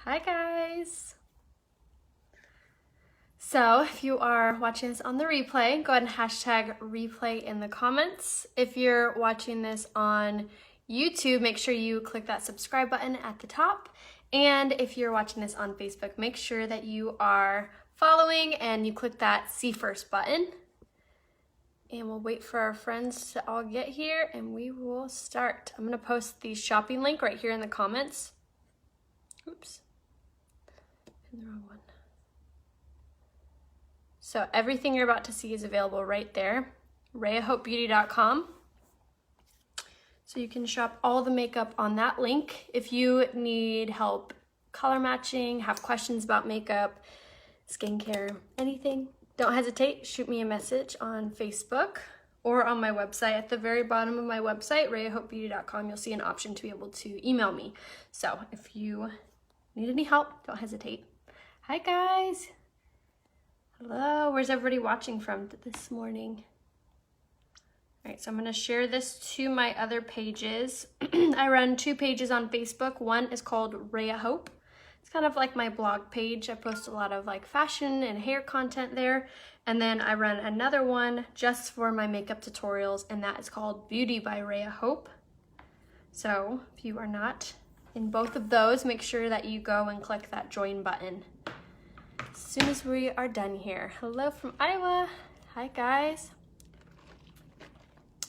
Hi guys! So if you are watching this on the replay, go ahead and hashtag replay in the comments. If you're watching this on YouTube, make sure you click that subscribe button at the top. And if you're watching this on Facebook, make sure that you are following and you click that see first button. And we'll wait for our friends to all get here and we will start. I'm gonna post the shopping link right here in the comments. Oops. The wrong one. So everything you're about to see is available right there, rayahopebeauty.com. So you can shop all the makeup on that link. If you need help color matching, have questions about makeup, skincare, anything, don't hesitate, shoot me a message on Facebook or on my website. At the very bottom of my website, rayahopebeauty.com, you'll see an option to be able to email me. So if you need any help, don't hesitate. Hi guys. Hello, where's everybody watching from this morning? All right, so I'm gonna share this to my other pages. I run 2 pages on Facebook. One is called Raya Hope. It's kind of like my blog page. I post a lot of like fashion and hair content there. And then I run another one just for my makeup tutorials, and that is called Beauty by Raya Hope. So if you are not in both of those, make sure that you go and click that join button as soon as we are done here. Hello from Iowa. Hi guys.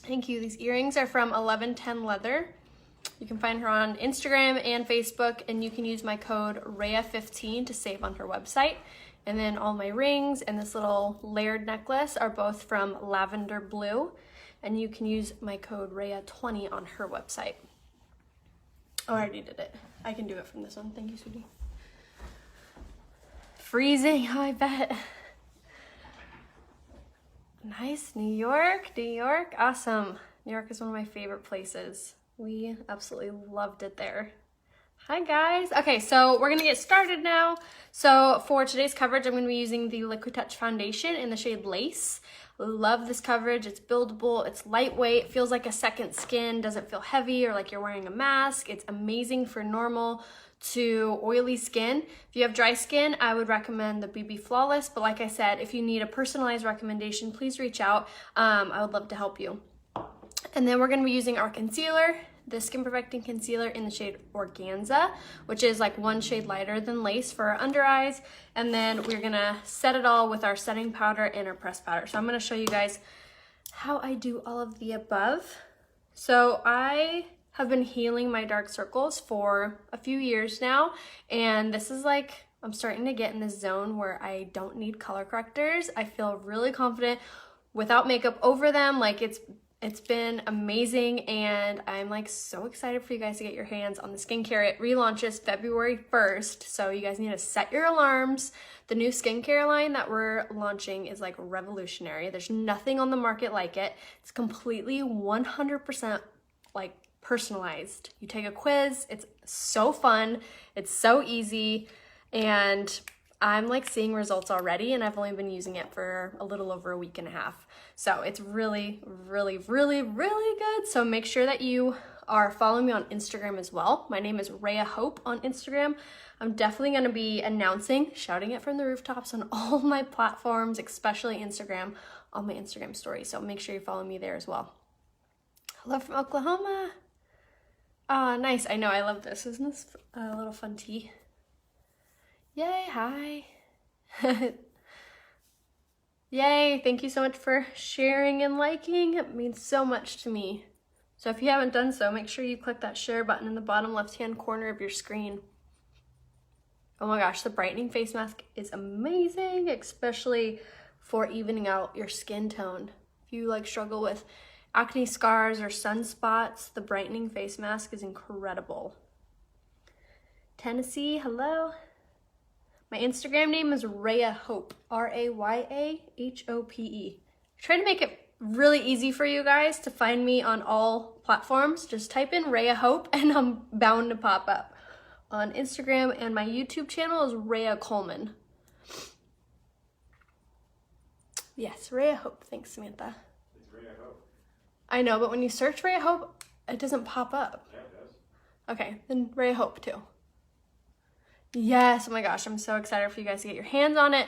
Thank you. These earrings are from 1110 Leather. You can find her on Instagram and Facebook, and you can use my code Raya15 to save on her website. And then all my rings and this little layered necklace are both from Lavender Blue, and you can use my code Raya20 on her website. Oh, I already did it. I can do it from this one. Thank you, sweetie. Freezing, I bet. Nice, New York, New York, awesome. New York is one of my favorite places. We absolutely loved it there. Hi guys. Okay, so we're gonna get started now. So for today's coverage, I'm gonna be using the Liquid Touch foundation in the shade Lace. Love this coverage. It's buildable, it's lightweight, feels like a second skin, doesn't feel heavy or like you're wearing a mask. It's amazing for normal to oily skin. If you have dry skin, I would recommend the BB Flawless, but like I said, if you need a personalized recommendation, please reach out. I would love to help you. And then we're gonna be using our concealer, the Skin Perfecting Concealer in the shade Organza, which is like 1 shade lighter than Lace for our under eyes. And then we're gonna set it all with our setting powder and our pressed powder. So I'm gonna show you guys how I do all of the above. So I have been healing my dark circles for a few years now, and this is like, I'm starting to get in this zone where I don't need color correctors. I feel really confident without makeup over them. Like it's been amazing, and I'm like so excited for you guys to get your hands on the skincare. It relaunches February 1st, so you guys need to set your alarms. The new skincare line that we're launching is like revolutionary. There's nothing on the market like it. It's completely 100% like personalized. You take a quiz, it's so fun, it's so easy, and I'm like seeing results already, and I've only been using it for a little over a week and a half. So it's really, really, really, really good. So make sure that you are following me on Instagram as well. My name is Raya Hope on Instagram. I'm definitely gonna be announcing, shouting it from the rooftops on all my platforms, especially Instagram, on my Instagram story. So make sure you follow me there as well. Hello from Oklahoma. Ah, nice. I know, I love this. Isn't this a little fun tea? Yay, hi. Yay, thank you so much for sharing and liking. It means so much to me. So if you haven't done so, make sure you click that share button in the bottom left-hand corner of your screen. Oh my gosh, the brightening face mask is amazing, especially for evening out your skin tone. If you like struggle with acne scars or sunspots, the brightening face mask is incredible. Tennessee, hello. My Instagram name is Raya Hope, R-A-Y-A-H-O-P-E. Try to make it really easy for you guys to find me on all platforms. Just type in Raya Hope and I'm bound to pop up. On Instagram, and my YouTube channel is Raya Coleman. Yes, Raya Hope. Thanks, Samantha. It's Raya Hope. I know, but when you search Raya Hope, it doesn't pop up. Yeah, it does. Okay, then Raya Hope too. Yes, oh my gosh, I'm so excited for you guys to get your hands on it.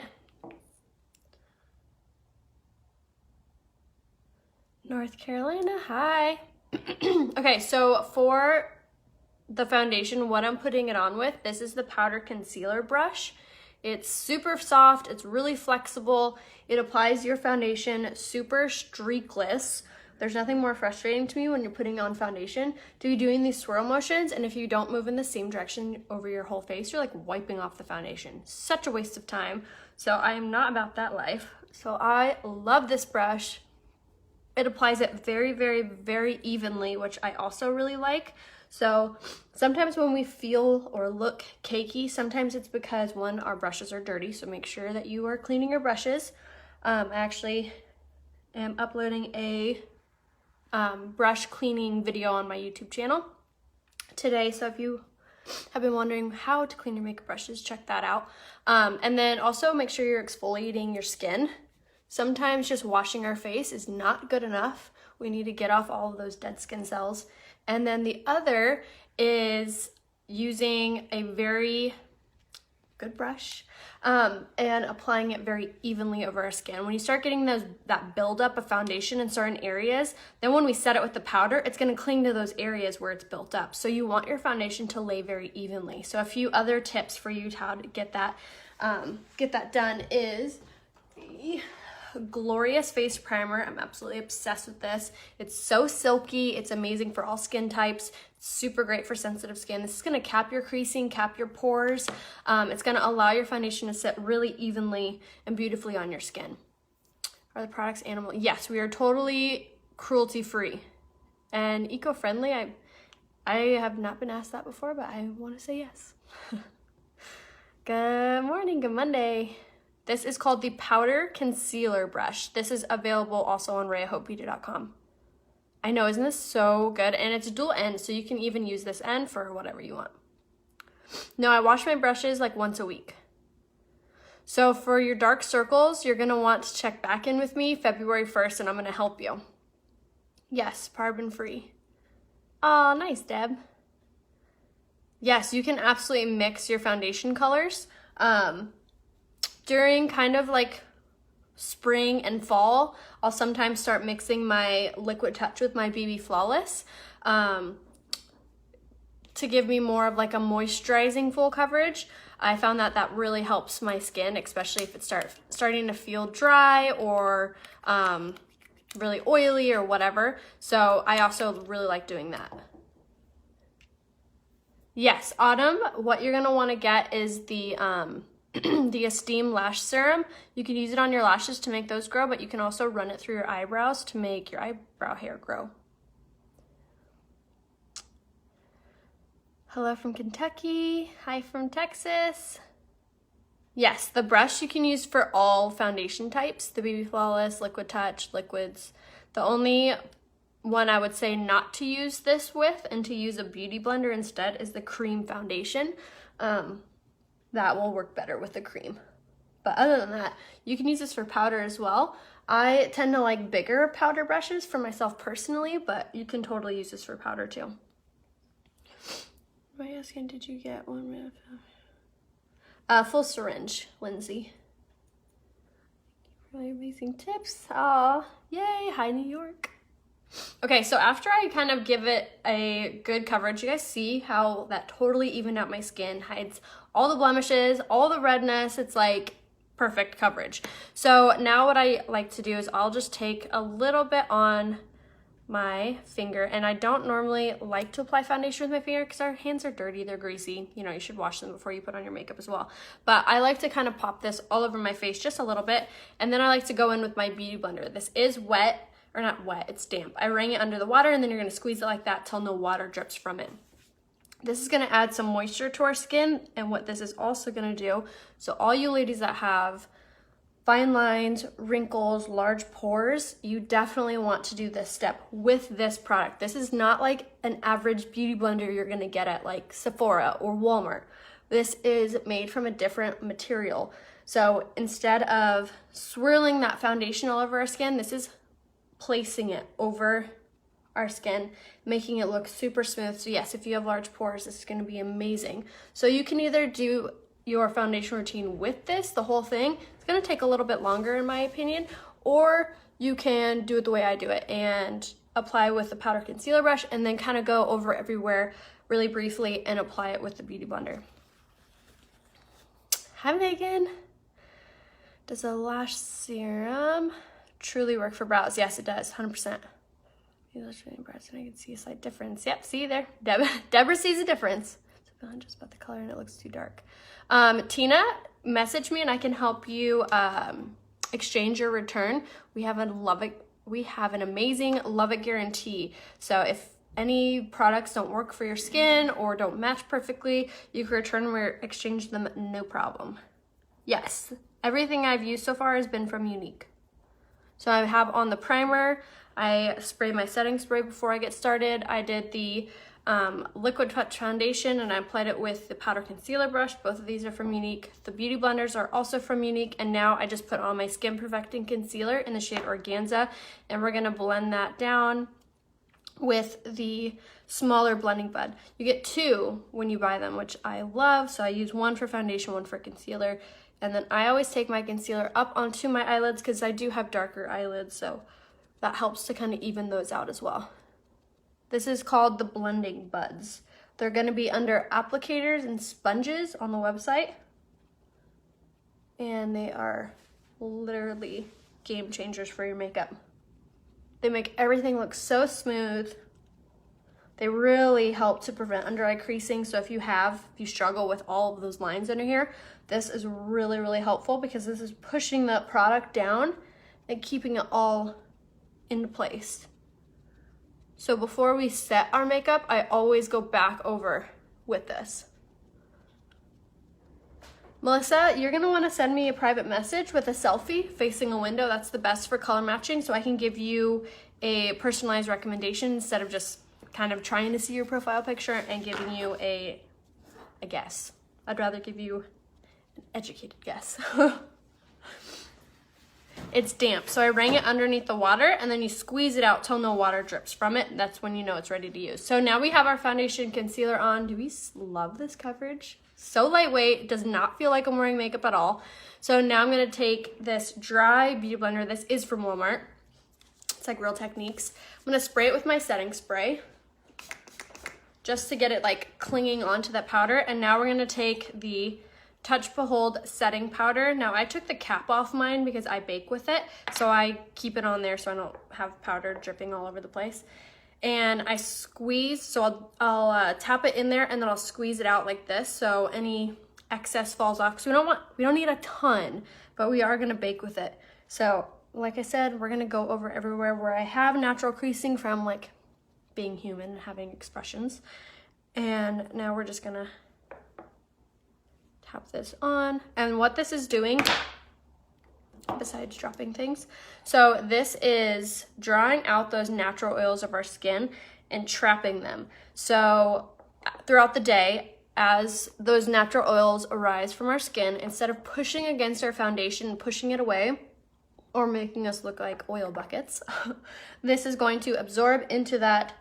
North Carolina, hi. Okay, so for the foundation, what I'm putting it on with, this is the powder concealer brush. It's super soft, it's really flexible. It applies your foundation super streakless. There's nothing more frustrating to me when you're putting on foundation to be doing these swirl motions, and if you don't move in the same direction over your whole face, you're like wiping off the foundation. Such a waste of time. So I am not about that life. So I love this brush. It applies it very, very, very evenly, which I also really like. So sometimes when we feel or look cakey, sometimes it's because, one, our brushes are dirty, so make sure that you are cleaning your brushes. I actually am uploading a brush cleaning video on my YouTube channel today, so if you have been wondering how to clean your makeup brushes, check that out. And then also make sure you're exfoliating your skin. Sometimes just washing our face is not good enough. We need to get off all of those dead skin cells. And then the other is using a very good brush and applying it very evenly over our skin. When you start getting that buildup of foundation in certain areas, then when we set it with the powder, it's going to cling to those areas where it's built up. So you want your foundation to lay very evenly. So a few other tips for you to how to get that done is the Glorious Face Primer. I'm absolutely obsessed with this. It's so silky. It's amazing for all skin types. It's super great for sensitive skin. This is going to cap your creasing, cap your pores. It's going to allow your foundation to sit really evenly and beautifully on your skin. Are the products animal? Yes, we are totally cruelty-free and eco-friendly. I have not been asked that before, but I want to say yes. Good morning, good Monday. This is called the Powder Concealer Brush. This is available also on RayaHopeBeauty.com. I know, isn't this so good? And it's dual end, so you can even use this end for whatever you want. No, I wash my brushes like once a week. So for your dark circles, you're gonna want to check back in with me February 1st, and I'm gonna help you. Yes, paraben free. Oh, nice, Deb. Yes, you can absolutely mix your foundation colors. During kind of like spring and fall, I'll sometimes start mixing my Liquid Touch with my BB Flawless to give me more of like a moisturizing full coverage. I found that that really helps my skin, especially if it's starting to feel dry or really oily or whatever. So I also really like doing that. Yes, Autumn, what you're gonna wanna get is the Esteem Lash Serum. You can use it on your lashes to make those grow, but you can also run it through your eyebrows to make your eyebrow hair grow. Hello from Kentucky. Hi from Texas. Yes, the brush you can use for all foundation types, the BB Flawless, Liquid Touch, liquids. The only one I would say not to use this with and to use a beauty blender instead is the cream foundation. That will work better with the cream. But other than that, you can use this for powder as well. I tend to like bigger powder brushes for myself personally, but you can totally use this for powder too. Am I asking, did you get 1 minute? Full syringe, Lindsay. Really amazing tips. Aw, yay, hi New York. Okay, so after I kind of give it a good coverage, you guys see how that totally evened out my skin, hides all the blemishes, all the redness. It's like perfect coverage. So now what I like to do is I'll just take a little bit on my finger, and I don't normally like to apply foundation with my finger because our hands are dirty, they're greasy. You know, you should wash them before you put on your makeup as well. But I like to kind of pop this all over my face just a little bit, and then I like to go in with my beauty blender. This is wet, or not wet, it's damp. I wring it under the water, and then you're gonna squeeze it like that till no water drips from it. This is gonna add some moisture to our skin, and what this is also gonna do, so all you ladies that have fine lines, wrinkles, large pores, you definitely want to do this step with this product. This is not like an average beauty blender you're gonna get at like Sephora or Walmart. This is made from a different material. So instead of swirling that foundation all over our skin, this is placing it over our skin, making it look super smooth. So yes, if you have large pores, this is going to be amazing. So you can either do your foundation routine with this, the whole thing. It's going to take a little bit longer in my opinion, or you can do it the way I do it and apply with the powder concealer brush and then kind of go over everywhere really briefly and apply it with the Beauty Blender. Hi Megan. Does a lash serum truly work for brows? Yes, it does, 100%. Brows and I can see a slight difference. Yep, see there? Deborah sees a difference. Just about the color and it looks too dark. Tina, message me and I can help you exchange your return. We have an amazing love it guarantee. So if any products don't work for your skin or don't match perfectly, you can return or exchange them, no problem. Yes, everything I've used so far has been from Unique. So I have on the primer, I spray my setting spray before I get started. I did the liquid touch foundation and I applied it with the powder concealer brush. Both of these are from Unique. The beauty blenders are also from Unique, and now I just put on my skin perfecting concealer in the shade Organza, and we're gonna blend that down with the smaller blending bud. You get two when you buy them, which I love. So I use one for foundation, one for concealer, and then I always take my concealer up onto my eyelids because I do have darker eyelids, so that helps to kind of even those out as well. This is called the blending buds. They're going to be under applicators and sponges on the website. And they are literally game changers for your makeup. They make everything look so smooth. They really help to prevent under eye creasing. So if you struggle with all of those lines under here, this is really, really helpful because this is pushing the product down and keeping it all into place. So before we set our makeup, I always go back over with this. Melissa, you're gonna wanna send me a private message with a selfie facing a window. That's the best for color matching, so I can give you a personalized recommendation instead of just kind of trying to see your profile picture and giving you a guess. I'd rather give you an educated guess. It's damp, so I wring it underneath the water and then you squeeze it out till no water drips from it. That's when you know it's ready to use. So now we have our foundation concealer on. Do we love this coverage? So lightweight, it does not feel like I'm wearing makeup at all. So now I'm gonna take this dry beauty blender. This is from Walmart. It's like Real Techniques. I'm gonna spray it with my setting spray just to get it like clinging onto that powder. And now we're gonna take the Touch Behold setting powder. Now I took the cap off mine because I bake with it, so I keep it on there so I don't have powder dripping all over the place. And I squeeze, so I'll tap it in there and then I'll squeeze it out like this so any excess falls off, because we don't need a ton, but we are gonna bake with it. So like I said, we're gonna go over everywhere where I have natural creasing from like being human and having expressions. And now we're just gonna tap this on. And what this is doing, besides dropping things, so this is drawing out those natural oils of our skin and trapping them. So throughout the day, as those natural oils arise from our skin, instead of pushing against our foundation and pushing it away or making us look like oil buckets, this is going to absorb into that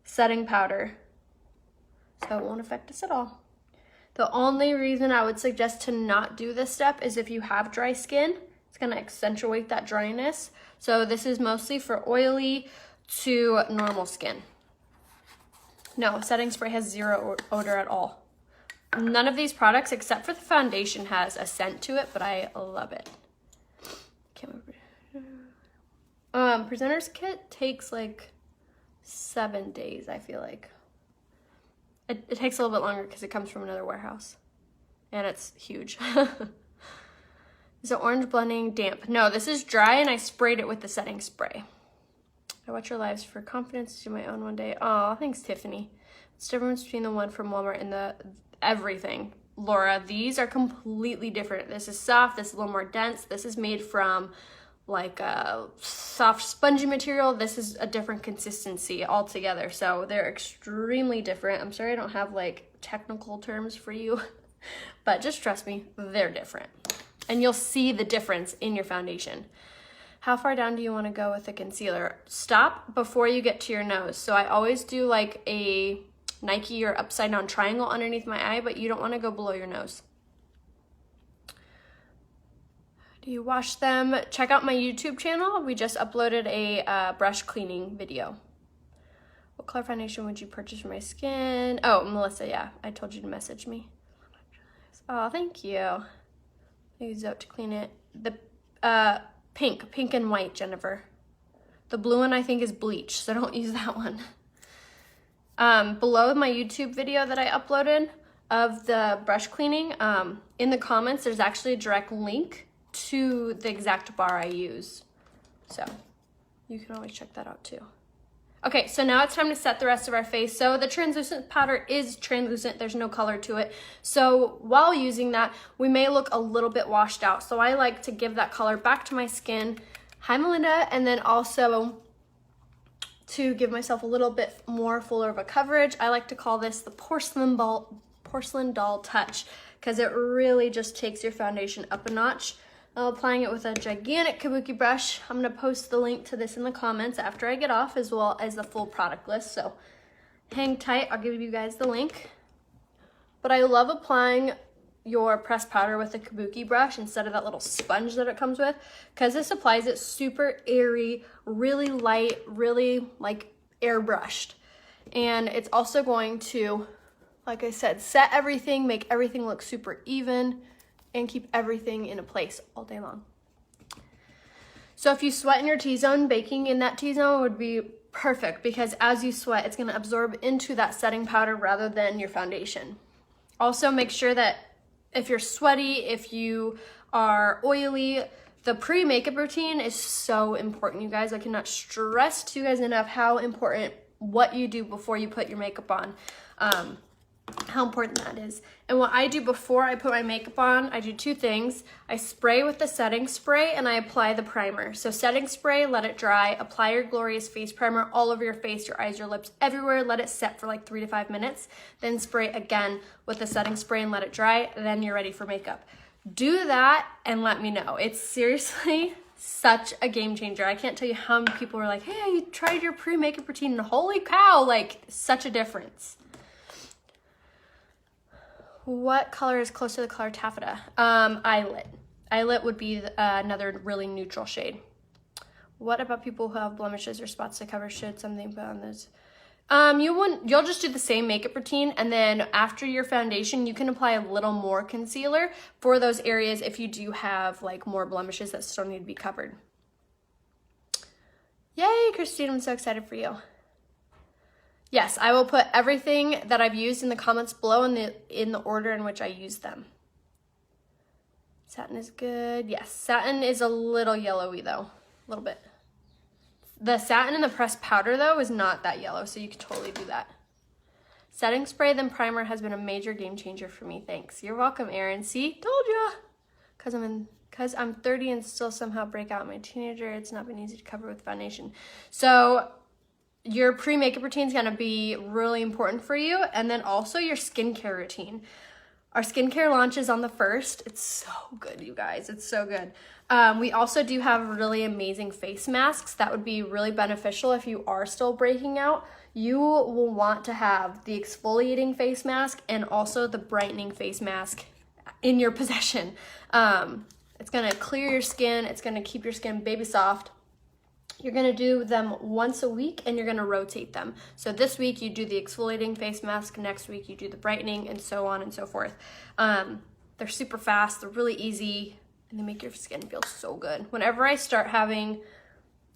setting powder, so it won't affect us at all. The only reason I would suggest to not do this step is if you have dry skin. It's gonna accentuate that dryness. So this is mostly for oily to normal skin. No, setting spray has zero odor at all. None of these products, except for the foundation, has a scent to it, but I love it. Can't remember. Presenter's kit takes like 7 days, I feel like. It takes a little bit longer because it comes from another warehouse and it's huge. Is it orange blending damp? No, this is dry and I sprayed it with the setting spray. I watch your lives for confidence to do my own one day. Oh, thanks, Tiffany. What's the difference between the one from Walmart and the everything? Laura, these are completely different. This is soft, this is a little more dense. This is made from like a soft spongy material. This is a different consistency altogether, so they're extremely different. I'm sorry I don't have like technical terms for you, but just trust me, they're different and you'll see the difference in your foundation. How far down do you want to go with the concealer? Stop before you get to your nose. So I always do like a Nike or upside down triangle underneath my eye, but you don't want to go below your nose. Do you wash them? Check out my YouTube channel. We just uploaded a brush cleaning video. What color foundation would you purchase for my skin? Oh, Melissa, yeah, I told you to message me. Oh, thank you. I use it to clean it. The pink and white, Jennifer. The blue one I think is bleach, so don't use that one. Below my YouTube video that I uploaded of the brush cleaning, in the comments, there's actually a direct link to the exact bar I use. So you can always check that out too. Okay, so now it's time to set the rest of our face. So the translucent powder is translucent, there's no color to it. So while using that, we may look a little bit washed out. So I like to give that color back to my skin. Hi, Melinda. And then also to give myself a little bit more fuller of a coverage, I like to call this the porcelain doll touch, because it really just takes your foundation up a notch. I'm applying it with a gigantic kabuki brush. I'm gonna post the link to this in the comments after I get off, as well as the full product list. So hang tight, I'll give you guys the link. But I love applying your pressed powder with a kabuki brush instead of that little sponge that it comes with, because this applies it super airy, really light, really like airbrushed. And it's also going to, like I said, set everything, make everything look super even, and keep everything in a place all day long. So if you sweat in your T-zone, baking in that T-zone would be perfect, because as you sweat, it's gonna absorb into that setting powder rather than your foundation. Also make sure that if you're sweaty, if you are oily, the pre-makeup routine is so important, you guys. I cannot stress to you guys enough how important what you do before you put your makeup on. How important that is. And what I do before I put my makeup on, I do two things. I spray with the setting spray and I apply the primer. So setting spray, let it dry, apply your glorious face primer all over your face, your eyes, your lips, everywhere. Let it set for like 3 to 5 minutes. Then spray again with the setting spray and let it dry. Then you're ready for makeup. Do that and let me know. It's seriously such a game changer. I can't tell you how many people were like, hey, you tried your pre-makeup routine and holy cow, like such a difference. What color is close to the color Taffeta? Eyelet. Eyelet would be another really neutral shade. What about people who have blemishes or spots to cover? Should something put on this? You'll just do the same makeup routine, and then after your foundation, you can apply a little more concealer for those areas if you do have like more blemishes that still need to be covered. Yay, Christine, I'm so excited for you. Yes, I will put everything that I've used in the comments below in the order in which I use them. Satin is good. Yes, satin is a little yellowy though, a little bit. The satin in the pressed powder though is not that yellow, so you can totally do that. Setting spray then primer has been a major game changer for me. Thanks. You're welcome, Erin. See, told ya. Cause I'm 30 and still somehow break out my teenager. It's not been easy to cover with foundation. So your pre-makeup routine is gonna be really important for you, and then also your skincare routine. Our skincare launch is on the 1st. It's so good, you guys. It's so good. We also do have really amazing face masks that would be really beneficial if you are still breaking out. You will want to have the exfoliating face mask and also the brightening face mask in your possession. It's gonna clear your skin. It's gonna keep your skin baby soft. You're gonna do them once a week and you're gonna rotate them. So this week you do the exfoliating face mask, next week you do the brightening, and so on and so forth. They're super fast, they're really easy, and they make your skin feel so good. Whenever I start having,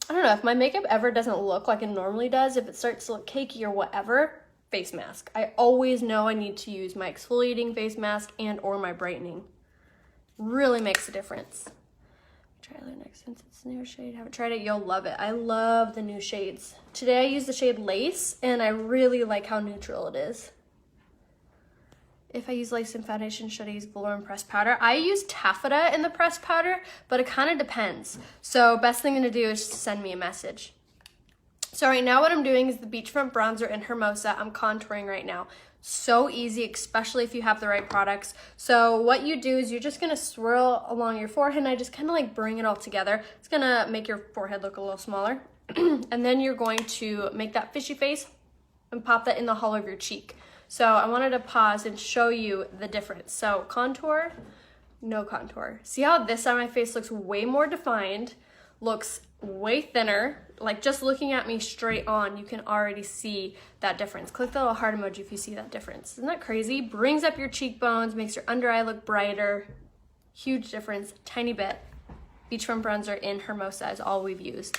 I don't know, if my makeup ever doesn't look like it normally does, if it starts to look cakey or whatever, face mask. I always know I need to use my exfoliating face mask and or my brightening. Really makes a difference. Try Eyeliner next since it's a new shade. Haven't tried it. You'll love it. I love the new shades. Today I used the shade Lace, and I really like how neutral it is. If I use lace in foundation, should I use velour and pressed powder? I use Taffeta in the pressed powder, but it kind of depends. So best thing to do is just send me a message. So right now what I'm doing is the Beachfront bronzer in Hermosa. I'm contouring right now. So easy, especially if you have the right products. So what you do is you're just gonna swirl along your forehead, and I just kind of like bring it all together. It's gonna make your forehead look a little smaller. And then you're going to make that fishy face and pop that in the hollow of your cheek. So I wanted to pause and show you the difference. So contour, no contour. See how this side of my face looks way more defined, looks way thinner. Like just looking at me straight on, you can already see that difference. Click the little heart emoji if you see that difference. Isn't that crazy? Brings up your cheekbones, makes your under eye look brighter. Huge difference, tiny bit. Beachfront bronzer in Hermosa is all we've used.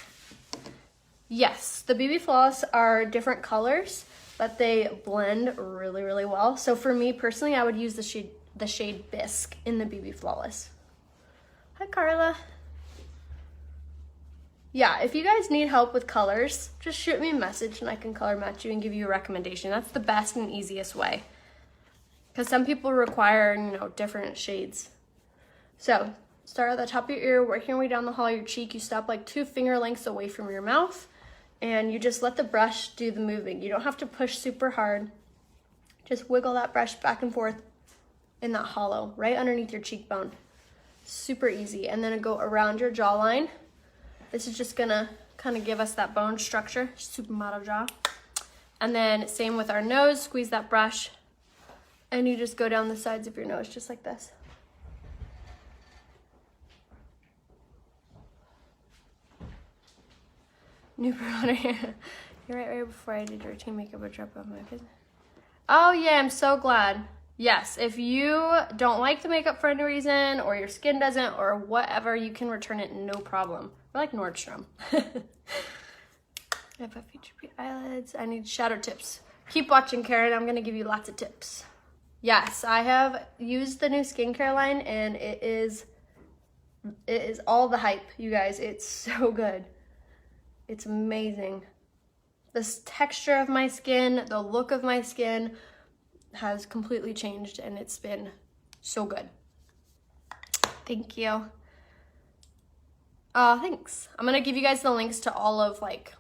Yes, the BB Flawless are different colors, but they blend really, really well. So for me personally, I would use the shade Bisque in the BB Flawless. Hi, Carla. Yeah, if you guys need help with colors, just shoot me a message and I can color match you and give you a recommendation. That's the best and easiest way. Because some people require, you know, different shades. So, start at the top of your ear, working your way down the hollow of your cheek. You stop like 2 finger lengths away from your mouth, and you just let the brush do the moving. You don't have to push super hard. Just wiggle that brush back and forth in that hollow, right underneath your cheekbone. Super easy. And then go around your jawline. This is just gonna kind of give us that bone structure, supermodel jaw. And then same with our nose, squeeze that brush, and you just go down the sides of your nose just like this. New product. You're right before I did your routine makeup would drop off my face. Oh yeah, I'm so glad. Yes, if you don't like the makeup for any reason, or your skin doesn't, or whatever, you can return it, no problem. We're like Nordstrom. I have a feature eyelids. I need shadow tips. Keep watching, Karen. I'm gonna give you lots of tips. Yes, I have used the new skincare line, and it is all the hype, you guys. It's so good. It's amazing. This texture of my skin, the look of my skin has completely changed, and it's been so good. Thank you. Thanks. I'm gonna give you guys the links to all of like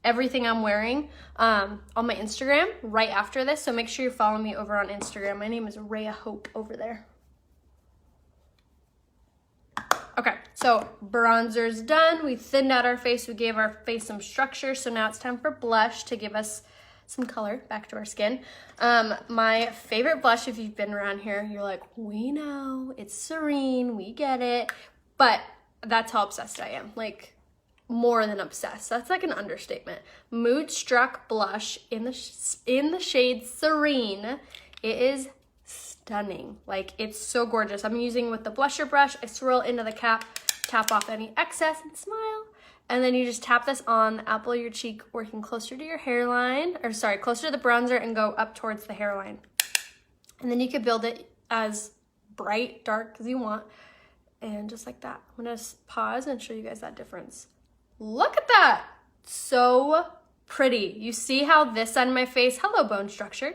everything I'm wearing on my Instagram right after this, so make sure you follow me over on Instagram. My name is Raya Hope over there. Okay, so bronzer's done. We thinned out our face. We gave our face some structure. So now it's time for blush to give us some color back to our skin. My favorite blush, if you've been around here, you're like, we know, it's Serene, we get it. But that's how obsessed I am. Like, more than obsessed. That's like an understatement. Mood Struck blush in the shade Serene. It is stunning. Like, it's so gorgeous. I'm using with the blusher brush. I swirl into the cap, tap off any excess, and smile. And then you just tap this on the apple of your cheek, working closer to your hairline, or sorry, closer to the bronzer, and go up towards the hairline. And then you could build it as bright, dark as you want. And just like that. I'm gonna pause and show you guys that difference. Look at that. So pretty. You see how this side of my face, hello bone structure.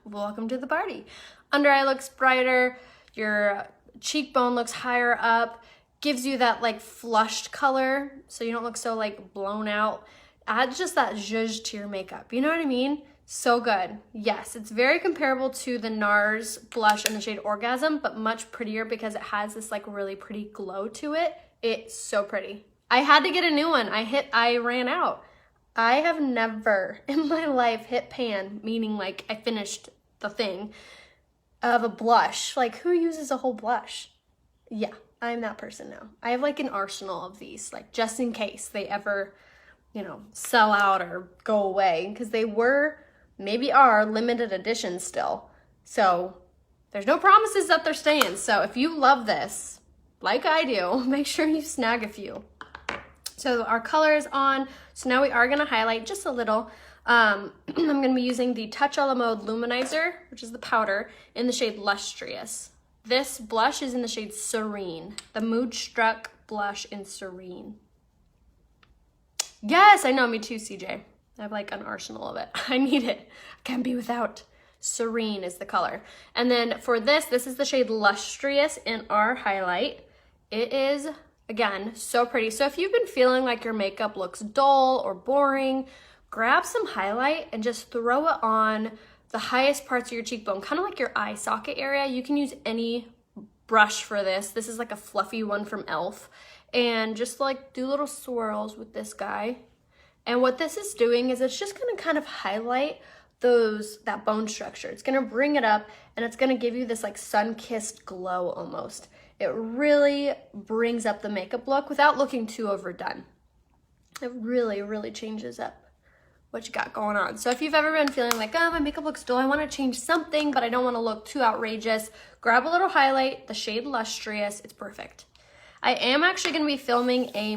Welcome to the party. Under eye looks brighter. Your cheekbone looks higher up. Gives you that like flushed color, so you don't look so like blown out. Adds just that zhuzh to your makeup. You know what I mean? So good. Yes, it's very comparable to the NARS blush in the shade Orgasm, but much prettier because it has this like really pretty glow to it. It's so pretty. I had to get a new one. I ran out. I have never in my life hit pan, meaning like I finished the thing, of a blush. Like, who uses a whole blush? Yeah, I'm that person now. I have like an arsenal of these, like just in case they ever, you know, sell out or go away, because they were, maybe are, limited edition still. So there's no promises that they're staying. So if you love this, like I do, make sure you snag a few. So our color is on. So now we are gonna highlight just a little. I'm gonna be using the Touch a la Mode Lumenizer, which is the powder, in the shade Lustrous. This blush is in the shade Serene, the Mood Struck blush in Serene. Yes, I know, me too, CJ. I have like an arsenal of it. I need it. I can't be without. Serene is the color. And then for this is the shade Lustrous in our highlight. It is, again, so pretty. So if you've been feeling like your makeup looks dull or boring, grab some highlight and just throw it on the highest parts of your cheekbone, kind of like your eye socket area. You can use any brush for this. This is like a fluffy one from e.l.f. And just like do little swirls with this guy. And what this is doing is it's just gonna kind of highlight that bone structure. It's gonna bring it up and it's gonna give you this like sun-kissed glow almost. It really brings up the makeup look without looking too overdone. It really, really changes up what you got going on. So if you've ever been feeling like, oh, my makeup looks dull, I wanna change something, but I don't wanna look too outrageous, grab a little highlight, the shade Lustrous, it's perfect. I am actually gonna be filming a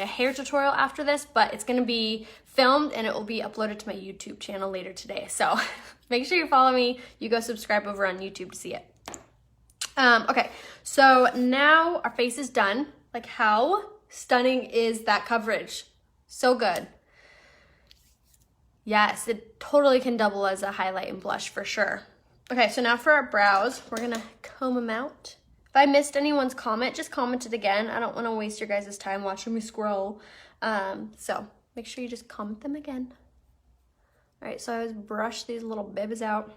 hair tutorial after this, but it's gonna be filmed and it will be uploaded to my YouTube channel later today. So make sure you follow me, you go subscribe over on YouTube to see it. Okay, so now our face is done. Like, how stunning is that coverage? So good. Yes, it totally can double as a highlight and blush for sure. Okay, so now for our brows, we're gonna comb them out. If I missed anyone's comment, just comment it again. I don't wanna waste your guys' time watching me scroll. So make sure you just comment them again. All right, so I always brush these little bibs out.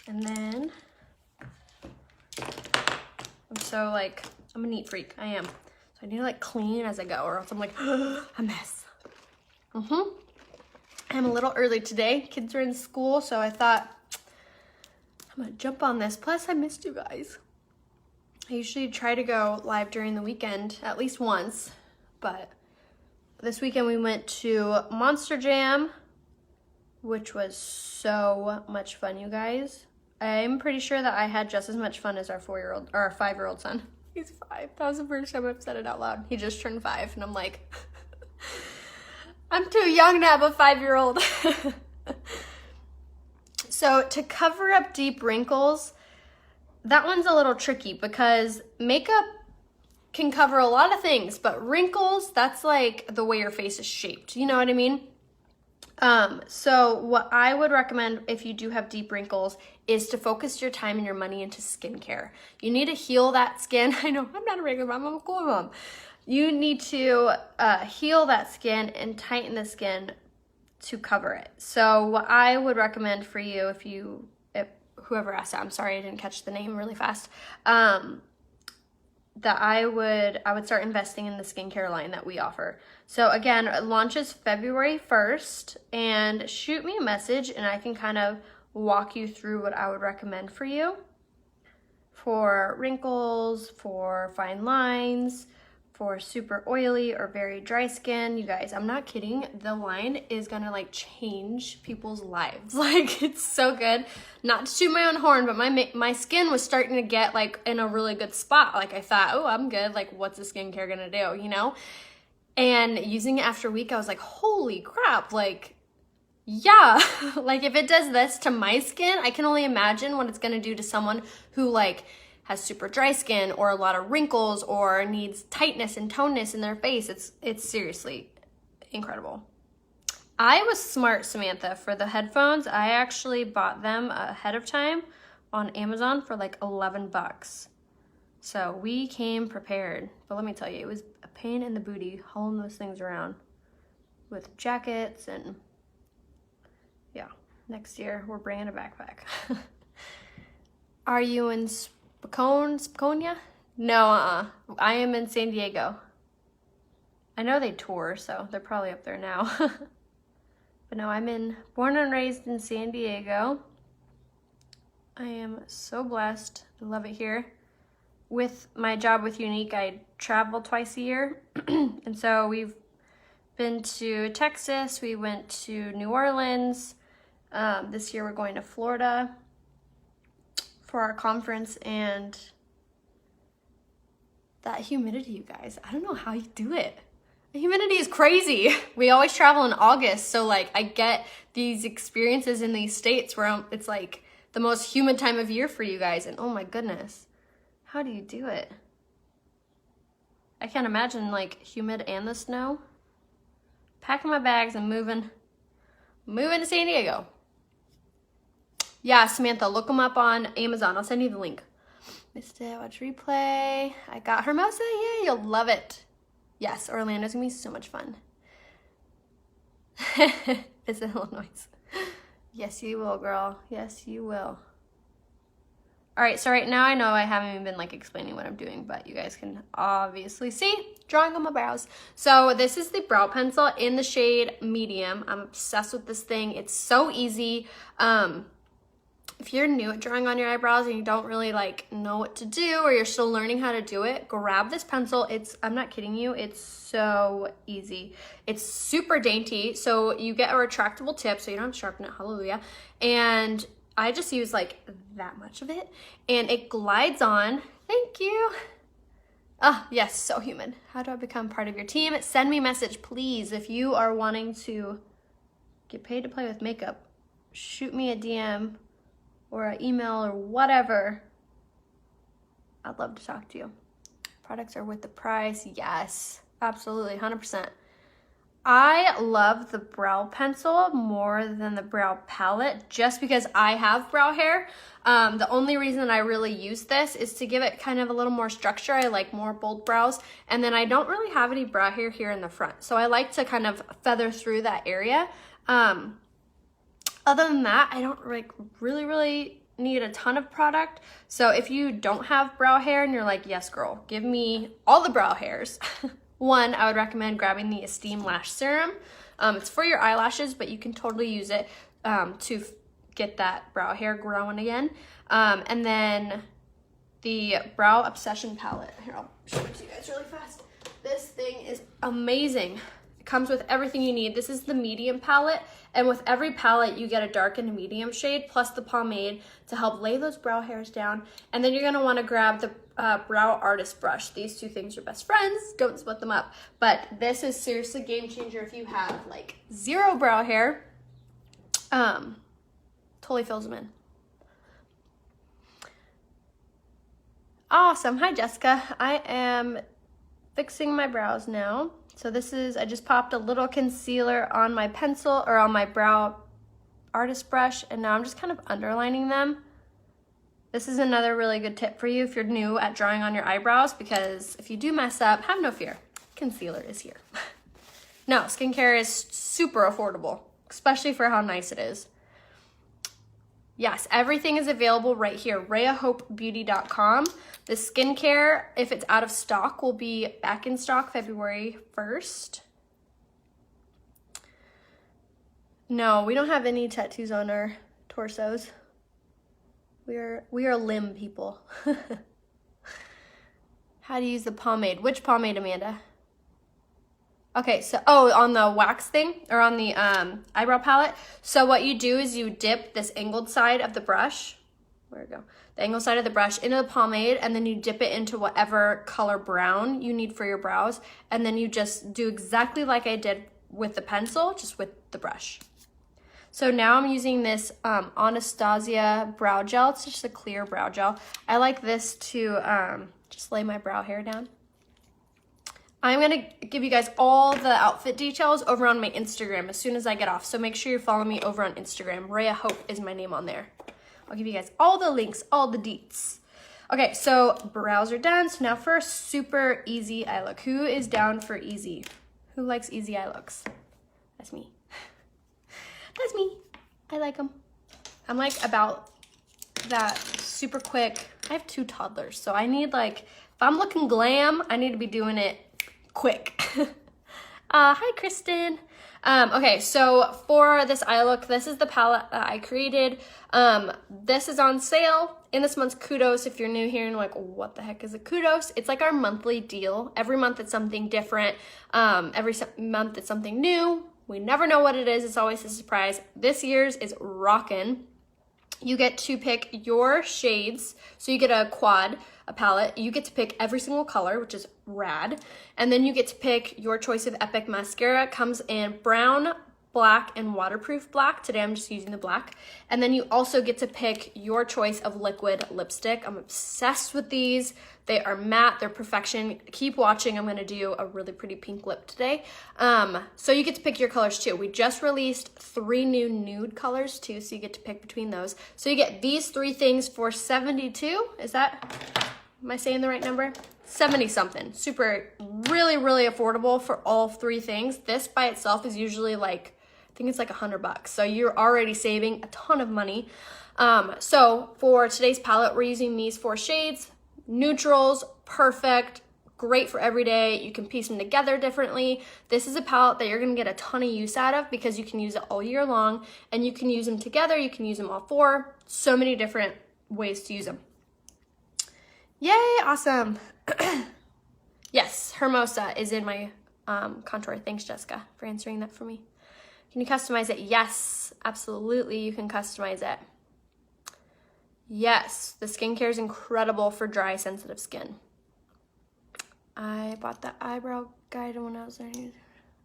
And then, I'm a neat freak, I am. So I need to like clean as I go or else I'm like, a mess. I'm a little early today. Kids are in school, so I thought I'm gonna jump on this. Plus, I missed you guys. I usually try to go live during the weekend, at least once, but this weekend we went to Monster Jam, which was so much fun, you guys. I'm pretty sure that I had just as much fun as our 5-year-old son. He's 5. That was the first time I've said it out loud. He just turned 5, and I'm like, I'm too young to have a 5-year-old. So to cover up deep wrinkles, that one's a little tricky because makeup can cover a lot of things, but wrinkles, that's like the way your face is shaped. You know what I mean? So what I would recommend if you do have deep wrinkles is to focus your time and your money into skincare. You need to heal that skin. I know I'm not a regular mom, I'm a cool mom. You need to heal that skin and tighten the skin to cover it. So what I would recommend for you, if whoever asked that, I'm sorry I didn't catch the name really fast, that I would start investing in the skincare line that we offer. So again, it launches February 1st, and shoot me a message and I can kind of walk you through what I would recommend for you for wrinkles, for fine lines, for super oily or very dry skin. You guys, I'm not kidding. The line is gonna like change people's lives. Like, it's so good. Not to toot my own horn, but my skin was starting to get like in a really good spot. Like I thought, oh, I'm good. Like, what's the skincare gonna do, you know? And using it after a week, I was like, holy crap, like, yeah. Like, if it does this to my skin, I can only imagine what it's gonna do to someone who like has super dry skin or a lot of wrinkles or needs tightness and toneness in their face. It's seriously incredible. I was smart, Samantha, for the headphones. I actually bought them ahead of time on Amazon for like 11 bucks. So we came prepared. But let me tell you, it was a pain in the booty hauling those things around with jackets, and yeah, next year we're bringing a backpack. Are you in Spaconia? No, I am in San Diego. I know they tour, so they're probably up there now. But no, I'm born and raised in San Diego. I am so blessed. I love it here. With my job with Unique, I travel twice a year. And so we've been to Texas, we went to New Orleans. This year we're going to Florida for our conference, and that humidity, you guys, I don't know how you do it. The humidity is crazy. We always travel in August, so like I get these experiences in these states where it's like the most humid time of year for you guys, and oh my goodness, how do you do it? I can't imagine like humid and the snow. Packing my bags and moving to San Diego. Yeah, Samantha, look them up on Amazon. I'll send you the link. Missed it, watch replay. I got Hermosa, yeah, you'll love it. Yes, Orlando's gonna be so much fun. Visit Illinois. Yes, you will, girl. Yes, you will. All right, so right now I know I haven't even been like explaining what I'm doing, but you guys can obviously see, drawing on my brows. So this is the brow pencil in the shade medium. I'm obsessed with this thing. It's so easy. If you're new at drawing on your eyebrows and you don't really like know what to do, or you're still learning how to do it, grab this pencil. I'm not kidding you, it's so easy. It's super dainty, so you get a retractable tip so you don't have to sharpen it, hallelujah. And I just use like that much of it and it glides on. Thank you. Ah, yes, so humid. How do I become part of your team? Send me a message, please. If you are wanting to get paid to play with makeup, shoot me a DM or an email or whatever. I'd love to talk to you. Products are worth the price. Yes, absolutely, 100%. I love the brow pencil more than the brow palette just because I have brow hair. The only reason I really use this is to give it kind of a little more structure. I like more bold brows, and then I don't really have any brow hair here in the front, so I like to kind of feather through that area. Other than that, I don't like really need a ton of product. So if you don't have brow hair and you're like, yes girl, give me all the brow hairs, one, I would recommend grabbing the Esteem Lash Serum. It's for your eyelashes, but you can totally use it to get that brow hair growing again. And then the Brow Obsession Palette. Here, I'll show it to you guys really fast. This thing is amazing. It comes with everything you need. This is the medium palette, and with every palette you get a dark and a medium shade plus the pomade to help lay those brow hairs down. And then you're going to want to grab the brow artist brush. These two things are best friends, don't split them up. But this is seriously game changer if you have like zero brow hair. Totally fills them in. Awesome. Hi Jessica. I am fixing my brows now. So this is, I just popped a little concealer on my pencil or on my brow artist brush, and now I'm just kind of underlining them. This is another really good tip for you if you're new at drawing on your eyebrows, because if you do mess up, have no fear. Concealer is here. No, skincare is super affordable, especially for how nice it is. Yes, everything is available right here, rayahopebeauty.com. The skincare, if it's out of stock, will be back in stock February 1st. No, we don't have any tattoos on our torsos. We are limb people. How to use the pomade? Which pomade, Amanda? Okay, so, on the wax thing, or on the eyebrow palette. So what you do is you dip this angled side of the brush, where'd it go? The angled side of the brush into the pomade, and then you dip it into whatever color brown you need for your brows, and then you just do exactly like I did with the pencil, just with the brush. So now I'm using this Anastasia brow gel. It's just a clear brow gel. I like this to just lay my brow hair down. I'm going to give you guys all the outfit details over on my Instagram as soon as I get off. So make sure you follow me over on Instagram. Raya Hope is my name on there. I'll give you guys all the links, all the deets. Okay, so brows are done. So now for a super easy eye look. Who is down for easy? Who likes easy eye looks? That's me. That's me. I like them. I'm like about that super quick. I have 2 toddlers, so I need like, if I'm looking glam, I need to be doing it quick. Hi, Kristen. Okay, so for this eye look, this is the palette that I created. This is on sale in this month's Kudos. If you're new here and like, what the heck is a Kudos? It's like our monthly deal. Every month it's something different. Every month it's something new. We never know what it is. It's always a surprise. This year's is rockin'. You get to pick your shades. So you get a quad, a palette. You get to pick every single color, which is rad. And then you get to pick your choice of Epic mascara. It comes in brown, black, and waterproof black. Today I'm just using the black. And then you also get to pick your choice of liquid lipstick. I'm obsessed with these. They are matte, they're perfection. Keep watching, I'm gonna do a really pretty pink lip today. So you get to pick your colors too. We just released 3 new nude colors too, so you get to pick between those. So you get these 3 things for $72. Is that, am I saying the right number? 70 something. Super, really affordable for all 3 things. This by itself is usually like, I think it's like $100. So you're already saving a ton of money. So for today's palette, we're using these 4 shades. Neutrals, perfect, great for every day. You can piece them together differently. This is a palette that you're gonna get a ton of use out of because you can use it all year long, and you can use them together. You can use them all 4. So many different ways to use them. Yay, awesome. Yes, Hermosa is in my contour. Thanks, Jessica, for answering that for me. Can you customize it? Yes, absolutely, you can customize it. Yes, the skincare is incredible for dry, sensitive skin. I bought the eyebrow guide when I was there.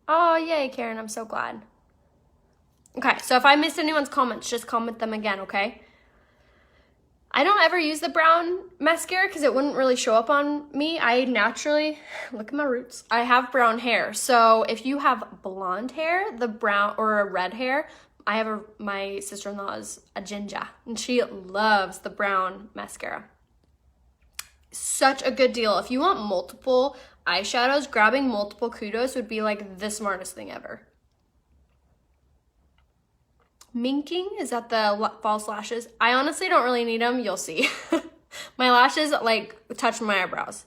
Oh, yay, Karen, I'm so glad. Okay, so if I missed anyone's comments, just comment them again, okay? I don't ever use the brown mascara because it wouldn't really show up on me. I naturally, look at my roots, I have brown hair. So if you have blonde hair, the brown, or a red hair, my sister-in-law is a ginger, and she loves the brown mascara. Such a good deal. If you want multiple eyeshadows, grabbing multiple kudos would be like the smartest thing ever. Minking, is that the false lashes? I honestly don't really need them, you'll see. My lashes like touch my eyebrows.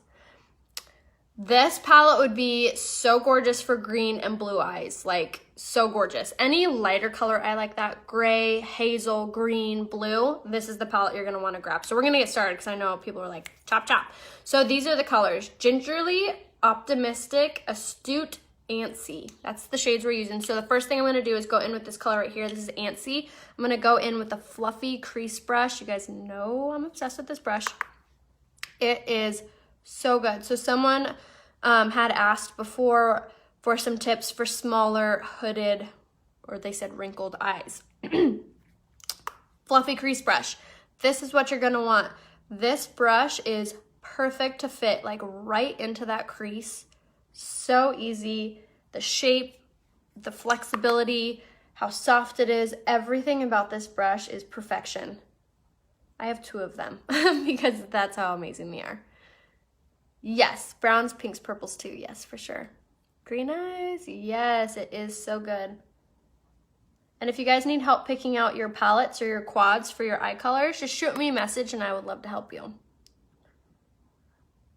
This palette would be so gorgeous for green and blue eyes, like so gorgeous. Any lighter color I like that, gray, hazel, green, blue, this is the palette you're gonna wanna grab. So we're gonna get started because I know people are like, chop chop. So these are the colors: Gingerly, Optimistic, Astute, Antsy. That's the shades we're using. So the first thing I'm gonna do is go in with this color right here. This is Antsy. I'm gonna go in with a fluffy crease brush. You guys know I'm obsessed with this brush. It is so good. So someone had asked before for some tips for smaller hooded, or they said wrinkled eyes. Fluffy crease brush. This is what you're gonna want. This brush is perfect to fit like right into that crease. So easy. The shape, the flexibility, how soft it is, everything about this brush is perfection. I have 2 of them because that's how amazing they are. Yes, browns, pinks, purples too. Yes, for sure. Green eyes. Yes, it is so good. And if you guys need help picking out your palettes or your quads for your eye colors, just shoot me a message and I would love to help you.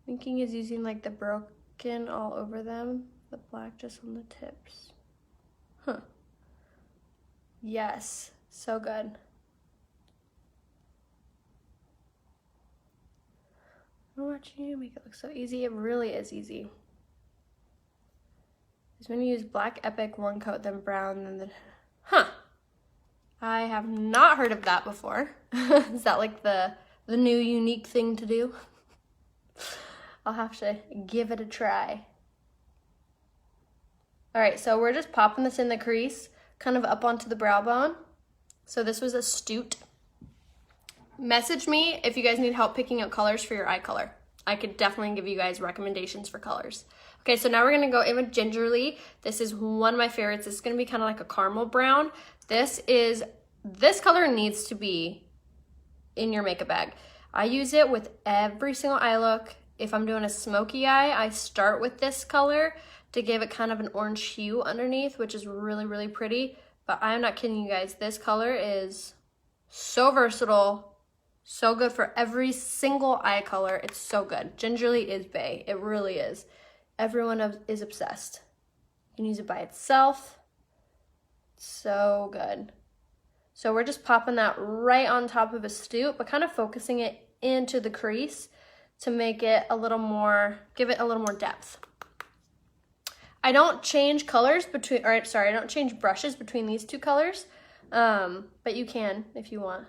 Thinking is using like the broken all over them, the black just on the tips. Huh. Yes, so good. I'm watching you make it look so easy. It really is easy. Just when you use black epic one coat, then brown, then the... Huh. I have not heard of that before. Is that like the new unique thing to do? I'll have to give it a try. All right, so we're just popping this in the crease, kind of up onto the brow bone. So this was Astute. Message me if you guys need help picking out colors for your eye color. I could definitely give you guys recommendations for colors. Okay, so now we're gonna go in with Gingerly. This is one of my favorites. It's gonna be kind of like a caramel brown. This color needs to be in your makeup bag. I use it with every single eye look. If I'm doing a smoky eye, I start with this color to give it kind of an orange hue underneath, which is really, really pretty. But I'm not kidding you guys, this color is so versatile, so good for every single eye color. It's so good. Gingerly is bae, it really is. Everyone is obsessed. You can use it by itself. So good. So we're just popping that right on top of Astute, but kind of focusing it into the crease to make it a little more, give it a little more depth. I don't change colors between, or sorry, I don't change brushes between these 2 colors, but you can if you want.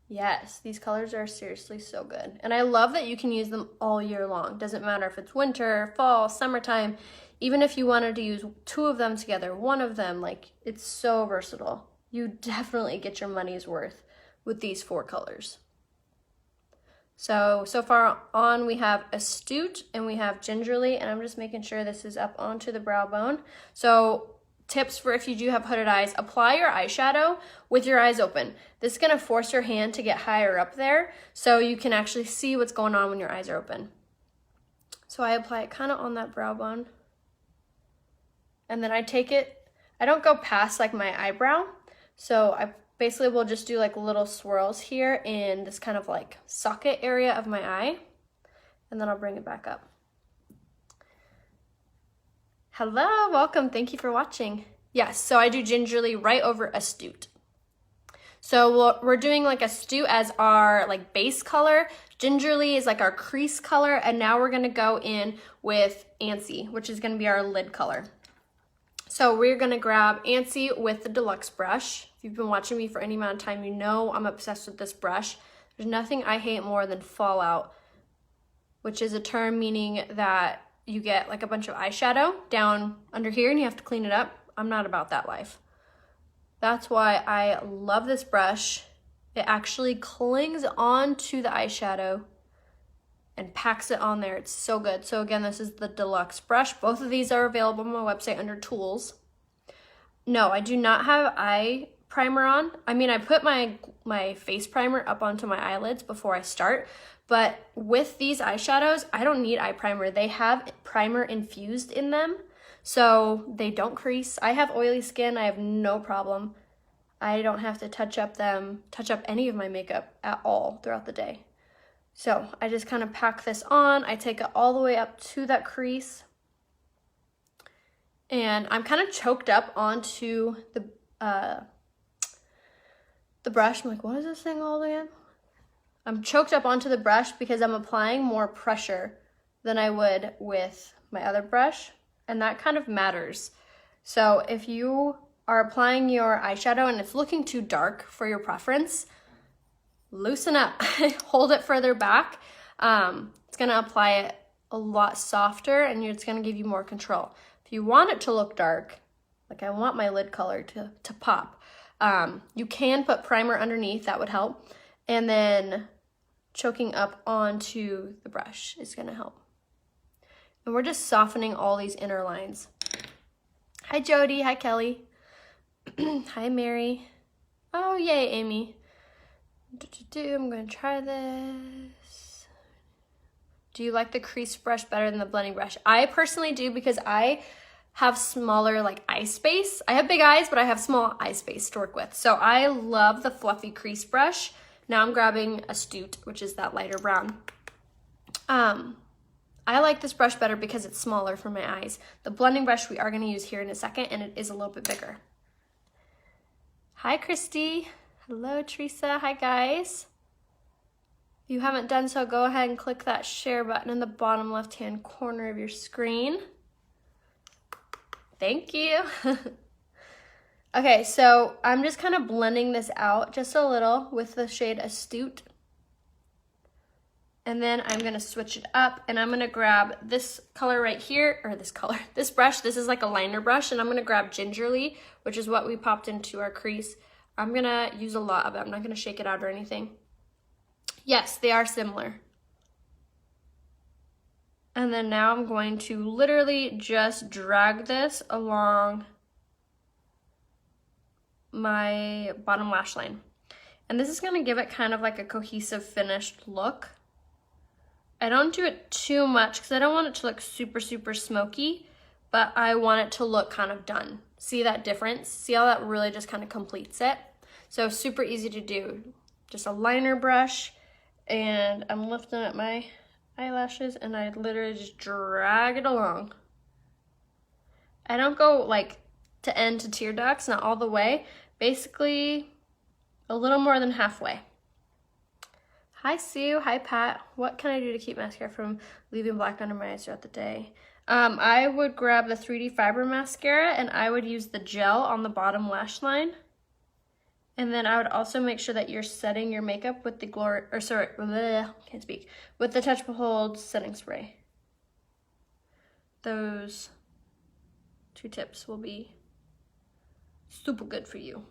Yes, these colors are seriously so good. And I love that you can use them all year long. Doesn't matter if it's winter, fall, summertime, even if you wanted to use 2 of them together, 1 of them, like it's so versatile. You definitely get your money's worth with these 4 colors. So far on we have Astute and we have Gingerly, and I'm just making sure this is up onto the brow bone. So tips for if you do have hooded eyes, apply your eyeshadow with your eyes open. This is gonna force your hand to get higher up there so you can actually see what's going on when your eyes are open. So I apply it kind of on that brow bone. And then I take it, I don't go past like my eyebrow. So I basically will just do like little swirls here in this kind of like socket area of my eye. And then I'll bring it back up. Hello, welcome, thank you for watching. Yes, so I do gingerly right over astute. So we're doing like astute as our like base color. Gingerly is like our crease color. And now we're gonna go in with antsy, which is gonna be our lid color. So we're gonna grab antsy with the Deluxe brush. If you've been watching me for any amount of time, you know I'm obsessed with this brush. There's nothing I hate more than fallout, which is a term meaning that you get like a bunch of eyeshadow down under here and you have to clean it up. I'm not about that life. That's why I love this brush. It actually clings onto the eyeshadow and packs it on there. It's so good. So again, this is the Deluxe brush. Both of these are available on my website under tools. No, I do not have eye primer on. I mean, I put my face primer up onto my eyelids before I start, but with these eyeshadows, I don't need eye primer. They have primer infused in them, so they don't crease. I have oily skin. I have no problem. I don't have to touch up any of my makeup at all throughout the day. So I just kind of pack this on. I take it all the way up to that crease. And I'm kind of choked up onto the brush. I'm like, what is this thing called again? I'm choked up onto the brush because I'm applying more pressure than I would with my other brush, and that kind of matters. So if you are applying your eyeshadow and it's looking too dark for your preference, loosen up, hold it further back. It's gonna apply it a lot softer and it's gonna give you more control. If you want it to look dark, like I want my lid color to pop, you can put primer underneath, that would help. And then choking up onto the brush is gonna help. And we're just softening all these inner lines. Hi Jody, hi Kelly. Hi Mary. Oh yay, Amy. I'm gonna try this. Do you like the crease brush better than the blending brush? I personally do because I have smaller like eye space. I have big eyes, but I have small eye space to work with. So I love the fluffy crease brush. Now I'm grabbing Astute, which is that lighter brown. I like this brush better because it's smaller for my eyes. The blending brush we are gonna use here in a second, and it is a little bit bigger. Hi, Christy. Hello, Teresa. Hi, guys. If you haven't done so, go ahead and click that share button in the bottom left-hand corner of your screen. Thank you. Okay, so I'm just kind of blending this out just a little with the shade Astute. And then I'm gonna switch it up and I'm gonna grab this color right here, or this brush. This is like a liner brush, and I'm gonna grab Gingerly, which is what we popped into our crease. I'm gonna use a lot of it. I'm not gonna shake it out or anything. Yes, they are similar. And then now I'm going to literally just drag this along my bottom lash line. And this is gonna give it kind of like a cohesive finished look. I don't do it too much because I don't want it to look super, super smoky, but I want it to look kind of done. See that difference? See how that really just kind of completes it? So super easy to do. Just a liner brush, and I'm lifting up my eyelashes and I literally just drag it along. I don't go like to end to tear ducts, not all the way, basically a little more than halfway. Hi Sue, hi Pat. What can I do to keep mascara from leaving black under my eyes throughout the day? I would grab the 3D Fiber Mascara and I would use the gel on the bottom lash line. And then I would also make sure that you're setting your makeup with the with the Touch Behold setting spray. Those two tips will be super good for you.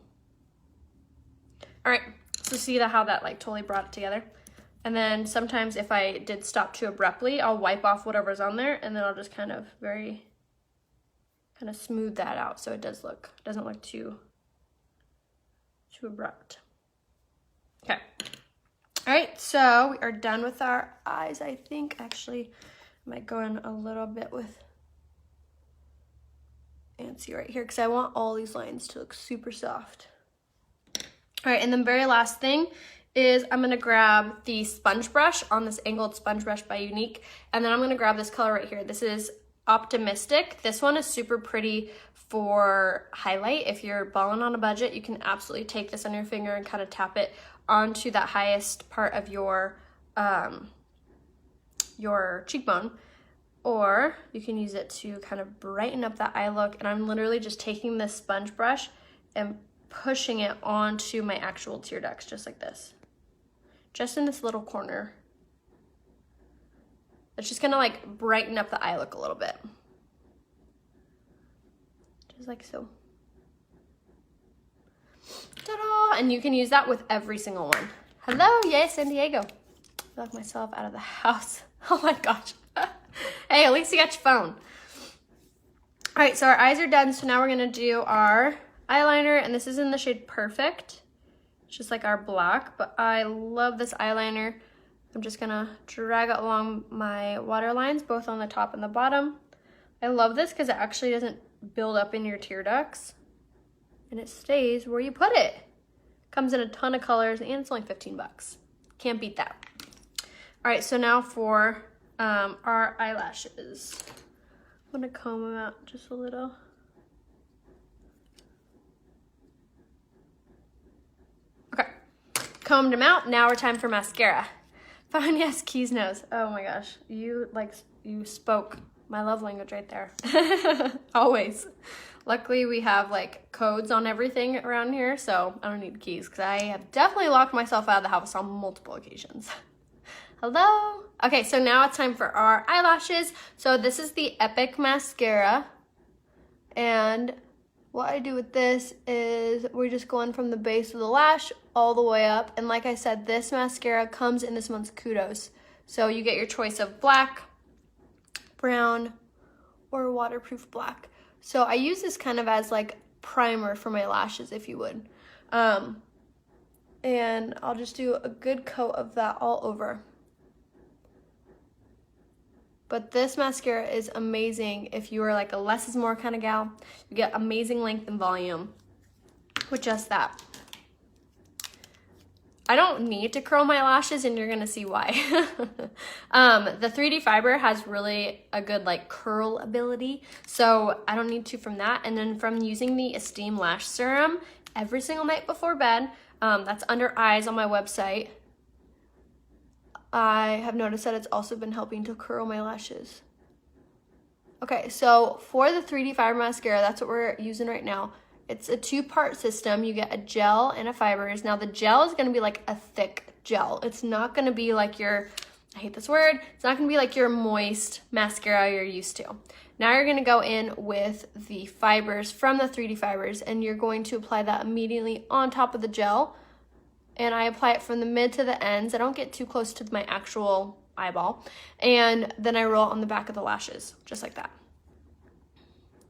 All right, so see how that like totally brought it together. And then sometimes if I did stop too abruptly, I'll wipe off whatever's on there and then I'll just kind of smooth that out so it doesn't look too abrupt. Okay. All right, so we are done with our eyes, I think. Actually, I might go in a little bit with antsy right here because I want all these lines to look super soft. All right, and the very last thing is I'm gonna grab the sponge brush on this angled sponge brush by Unique, and then I'm gonna grab this color right here. This is Optimistic. This one is super pretty for highlight. If you're balling on a budget, you can absolutely take this on your finger and kind of tap it onto that highest part of your cheekbone, or you can use it to kind of brighten up that eye look. And I'm literally just taking this sponge brush and pushing it onto my actual tear ducts, just like this, just in this little corner. It's just gonna like brighten up the eye look a little bit, just like so. Ta-da! And you can use that with every single one. Hello, yay, San Diego. Lock myself out of the house. Oh my gosh. Hey, at least you got your phone. All right, so our eyes are done. So now we're gonna do our eyeliner, and this is in the shade Perfect. It's just like our black, but I love this eyeliner. I'm just gonna drag it along my water lines, both on the top and the bottom. I love this because it actually doesn't build up in your tear ducts, and it stays where you put it. Comes in a ton of colors, and it's only 15 bucks. Can't beat that. All right, so now for our eyelashes. I'm gonna comb them out just a little. Okay, combed them out. Now we're time for mascara. Fine, yes, Keys knows. Oh my gosh, you spoke my love language right there. Always. Luckily, we have like codes on everything around here, so I don't need keys because I have definitely locked myself out of the house on multiple occasions. Hello. Okay, so now it's time for our eyelashes. So this is the Epic mascara, and what I do with this is we're just going from the base of the lash all the way up. And like I said, this mascara comes in this one's Kudos. So you get your choice of black, brown, or waterproof black. So I use this kind of as like primer for my lashes, if you would. And I'll just do a good coat of that all over. But this mascara is amazing if you are like a less is more kind of gal. You get amazing length and volume with just that. I don't need to curl my lashes, and you're gonna see why. The 3D fiber has really a good like curl ability, so I don't need to from that. And then from using the Esteem Lash Serum every single night before bed, that's under eyes on my website, I have noticed that it's also been helping to curl my lashes. Okay, so for the 3D fiber mascara, that's what we're using right now. It's a 2-part system. You get a gel and a fibers. Now the gel is gonna be like a thick gel. It's not gonna be like your, I hate this word, it's not gonna be like your moist mascara you're used to. Now you're gonna go in with the fibers from the 3D fibers, and you're going to apply that immediately on top of the gel. And I apply it from the mid to the ends. I don't get too close to my actual eyeball. And then I roll on the back of the lashes, just like that.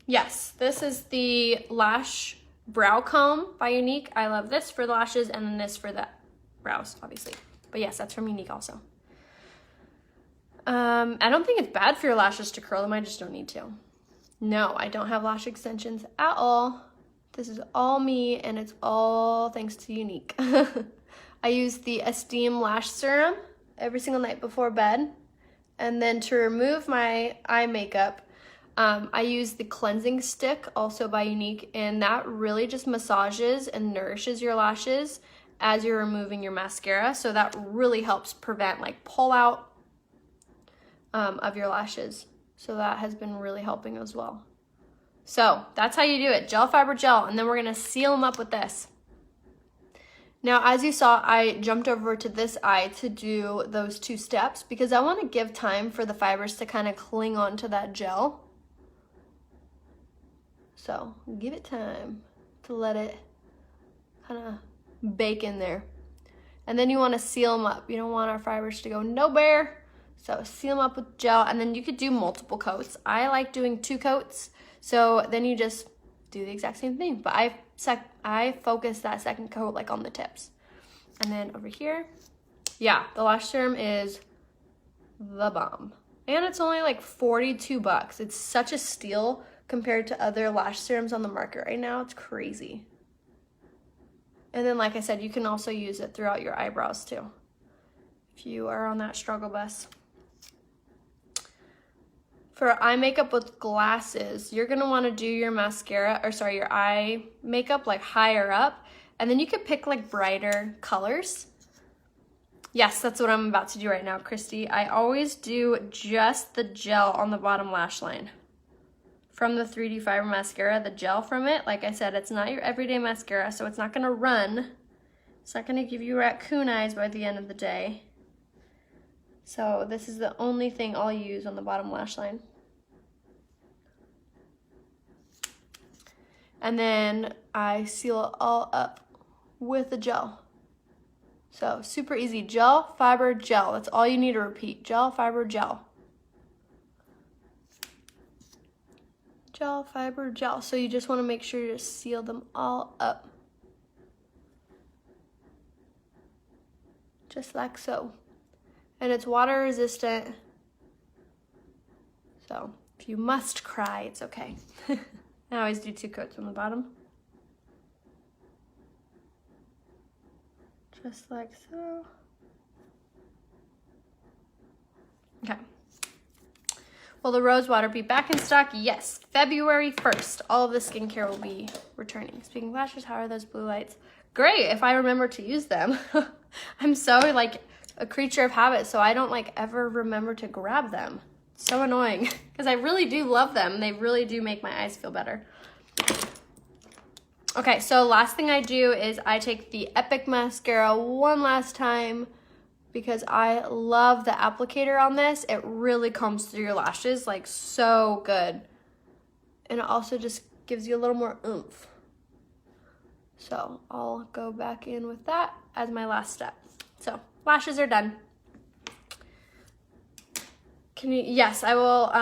Yes, this is the Lash Brow Comb by Unique. I love this for the lashes, and then this for the brows, obviously. But yes, that's from Unique also. I don't think it's bad for your lashes to curl them. I just don't need to. No, I don't have lash extensions at all. This is all me, and it's all thanks to Unique. I use the Esteem Lash Serum every single night before bed. And then to remove my eye makeup, I use the cleansing stick, also by Unique, and that really just massages and nourishes your lashes as you're removing your mascara. So that really helps prevent like pull out of your lashes. So that has been really helping as well. So that's how you do it, gel, fiber, gel, and then we're gonna seal them up with this. Now, as you saw, I jumped over to this eye to do those 2 steps because I wanna give time for the fibers to kind of cling onto that gel. So give it time to let it kind of bake in there. And then you wanna seal them up. You don't want our fibers to go nowhere. So seal them up with gel, and then you could do multiple coats. I like doing 2 coats. So then you just do the exact same thing, but I focus that second coat like on the tips. And then over here, yeah, the lash serum is the bomb. And it's only like 42 bucks. It's such a steal compared to other lash serums on the market right now. It's crazy. And then, like I said, you can also use it throughout your eyebrows too, if you are on that struggle bus. For eye makeup with glasses, you're gonna wanna do your mascara, or sorry, your eye makeup like higher up, and then you could pick like brighter colors. Yes, that's what I'm about to do right now, Christy. I always do just the gel on the bottom lash line. From the 3D Fiber Mascara, the gel from it, like I said, it's not your everyday mascara, so it's not gonna run. It's not gonna give you raccoon eyes by the end of the day. So this is the only thing I'll use on the bottom lash line. And then I seal it all up with the gel. So super easy, gel, fiber, gel. That's all you need to repeat, gel, fiber, gel. Gel, fiber, gel. So you just want to make sure to seal them all up. Just like so. And it's water resistant. So if you must cry, it's okay. I always do 2 coats on the bottom. Just like so. Okay. Will the rose water be back in stock? Yes, February 1st. All of the skincare will be returning. Speaking of lashes, how are those blue lights? Great, if I remember to use them. I'm so like a creature of habit, so I don't like ever remember to grab them. It's so annoying, because I really do love them. They really do make my eyes feel better. Okay, so last thing I do is I take the Epic Mascara one last time, because I love the applicator on this. It really combs through your lashes like so good. And it also just gives you a little more oomph. So I'll go back in with that as my last step. So lashes are done. Can you, yes, I will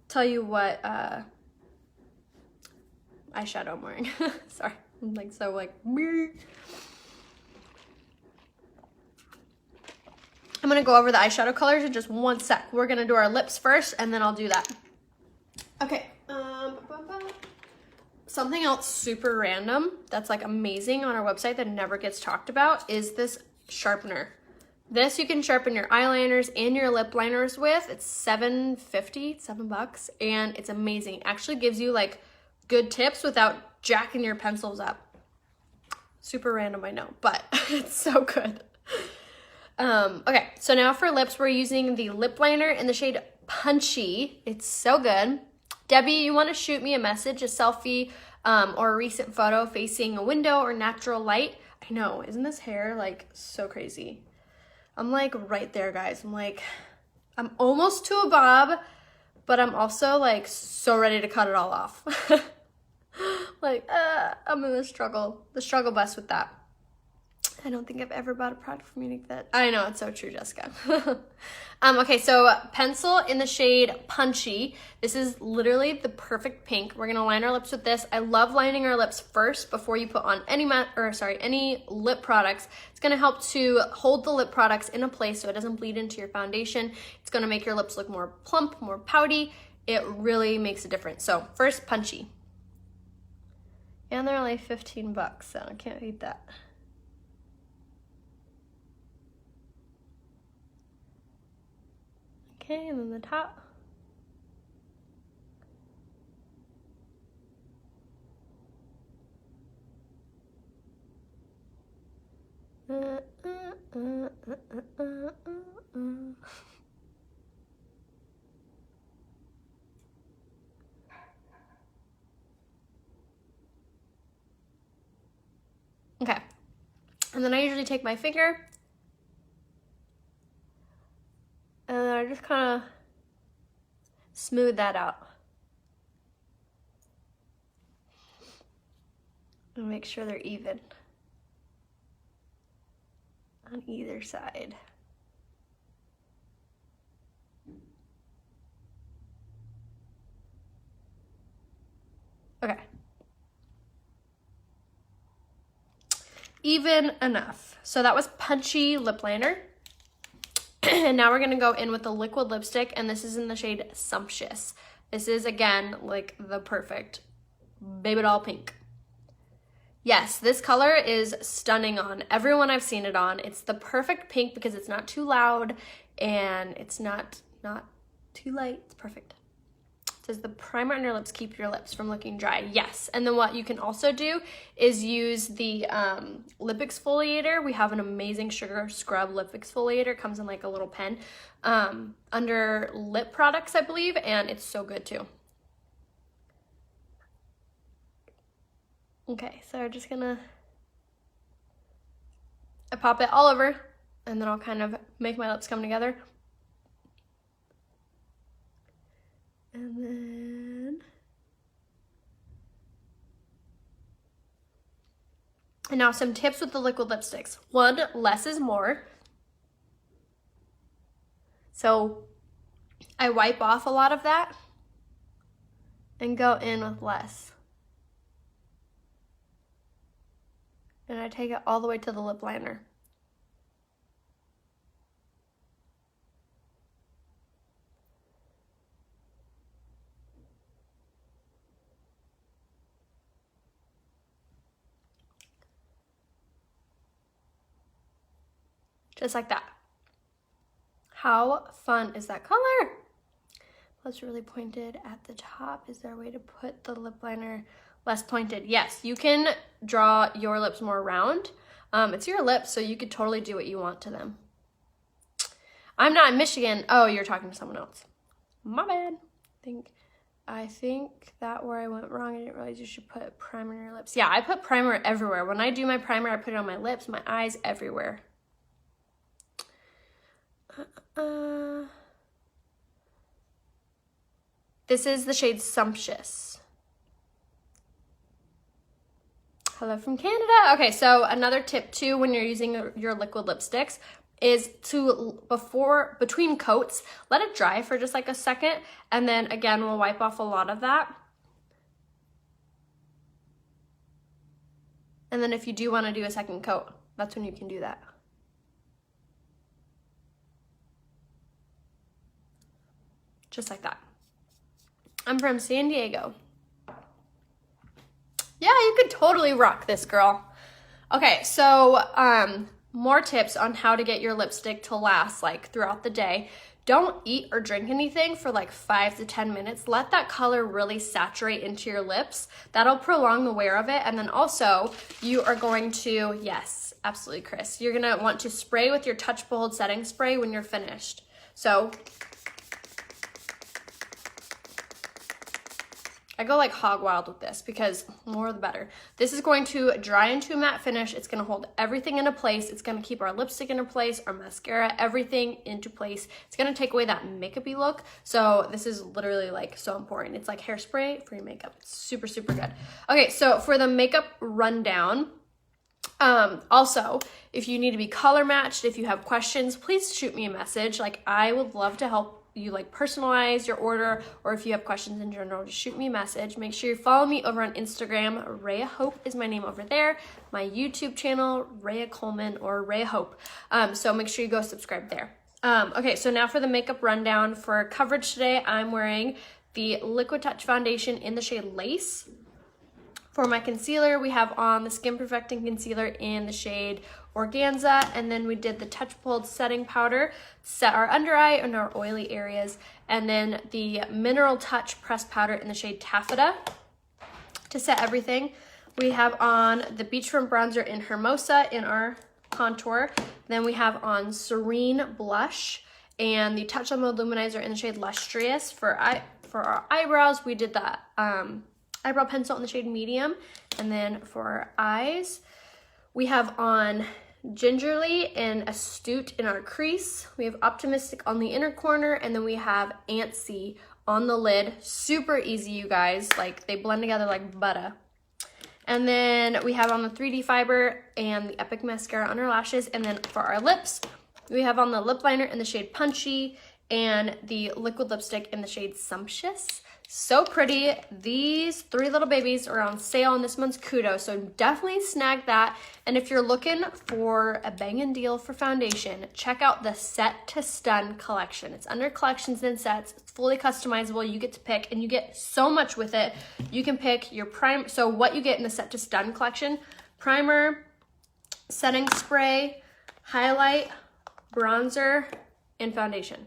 tell you what eyeshadow I'm wearing. Sorry, I'm like so like, I'm gonna go over the eyeshadow colors in just one sec. We're gonna do our lips first, and then I'll do that. Okay, something else super random that's like amazing on our website that never gets talked about is this sharpener. This you can sharpen your eyeliners and your lip liners with. It's $7.50, $7, and it's amazing. It actually gives you like good tips without jacking your pencils up. Super random, I know, but it's so good. Okay, so now for lips, we're using the lip liner in the shade Punchy. It's so good. Debbie, you want to shoot me a message, a selfie, or a recent photo facing a window or natural light? I know, isn't this hair like so crazy? I'm like right there, guys. I'm almost to a bob, but I'm also like so ready to cut it all off. Like, I'm in the struggle bus with that. I don't think I've ever bought a product from you that. I know, it's so true, Jessica. Okay, so pencil in the shade Punchy. This is literally the perfect pink. We're gonna line our lips with this. I love lining our lips first before you put on any lip products. It's gonna help to hold the lip products in a place so it doesn't bleed into your foundation. It's gonna make your lips look more plump, more pouty. It really makes a difference. So first, Punchy. And they're only $15, so I can't beat that. Okay, and then the top. Okay, and then I usually take my finger and then I just kind of smooth that out and make sure they're even on either side. Okay. Even enough. So that was Punchy lip liner. And now we're gonna go in with the liquid lipstick, and this is in the shade Sumptuous. This is, again, like the perfect baby doll pink. Yes, this color is stunning on everyone I've seen it on. It's the perfect pink because it's not too loud and it's not too light. It's perfect. It says the primer on your lips keep your lips from looking dry. Yes, and then what you can also do is use the lip exfoliator. We have an amazing sugar scrub lip exfoliator. It comes in like a little pen under lip products, I believe, and it's so good too. Okay, so we're just gonna pop it all over, and then I'll kind of make my lips come together. And then, and now some tips with the liquid lipsticks. One, less is more. So I wipe off a lot of that and go in with less. And I take it all the way to the lip liner. Just like that. How fun is that color? Plus really pointed at the top. Is there a way to put the lip liner less pointed? Yes, you can draw your lips more round. It's your lips, so you could totally do what you want to them. I'm not in Michigan. Oh, you're talking to someone else. My bad. I think that where I went wrong, I didn't realize you should put primer on your lips. Yeah, I put primer everywhere. When I do my primer, I put it on my lips, my eyes, everywhere. This is the shade Sumptuous. Hello from Canada. Okay, so another tip too when you're using your liquid lipsticks is to, between coats, let it dry for just like a second, and then again, we'll wipe off a lot of that. And then if you do want to do a second coat, that's when you can do that. Just like that. I'm from San Diego. Yeah, you could totally rock this, girl. Okay, so more tips on how to get your lipstick to last like throughout the day. Don't eat or drink anything for like 5 to 10 minutes. Let that color really saturate into your lips. That'll prolong the wear of it. And then also you are going to, yes, absolutely, Chris, you're gonna want to spray with your Touch Bold setting spray when you're finished. So I go like hog wild with this because more the better. This is going to dry into a matte finish. It's gonna hold everything into place. It's gonna keep our lipstick into place, our mascara, everything into place. It's gonna take away that makeup-y look. So this is literally like so important. It's like hairspray for your makeup. It's super, super good. Okay, so for the makeup rundown, also, if you need to be color matched, if you have questions, please shoot me a message. Like I would love to help you like personalize your order, or if you have questions in general, just shoot me a message. Make sure you follow me over on Instagram. Raya Hope is my name over there. My YouTube channel, Raya Coleman or Raya Hope. So make sure you go subscribe there. Okay, so now for the makeup rundown. For coverage today, I'm wearing the Liquid Touch Foundation in the shade Lace. For my concealer, we have on the Skin Perfecting Concealer in the shade Organza, and then we did the Touch Bold setting powder to set our under eye and our oily areas, and then the Mineral Touch pressed powder in the shade Taffeta to set everything. We have on the Beachfront bronzer in Hermosa in our contour. Then we have on Serene blush and the Touch on Mode lumenizer in the shade Lustrous. For our eyebrows, we did the eyebrow pencil in the shade Medium, and then for our eyes, we have on Gingerly and Astute in our crease. We have Optimistic on the inner corner, and then we have Antsy on the lid. Super easy, you guys. Like, they blend together like butter. And then we have on the 3D Fiber and the Epic Mascara on our lashes. And then for our lips, we have on the lip liner in the shade Punchy and the liquid lipstick in the shade Sumptuous. So pretty. These three little babies are on sale in this month's Kudo, so definitely snag that. And if you're looking for a banging deal for foundation, check out the Set to Stun collection. It's under collections and sets. It's fully customizable. You get to pick, and you get so much with it. You can pick your prime. So what you get in the Set to Stun collection: primer, setting spray, highlight, bronzer, and foundation,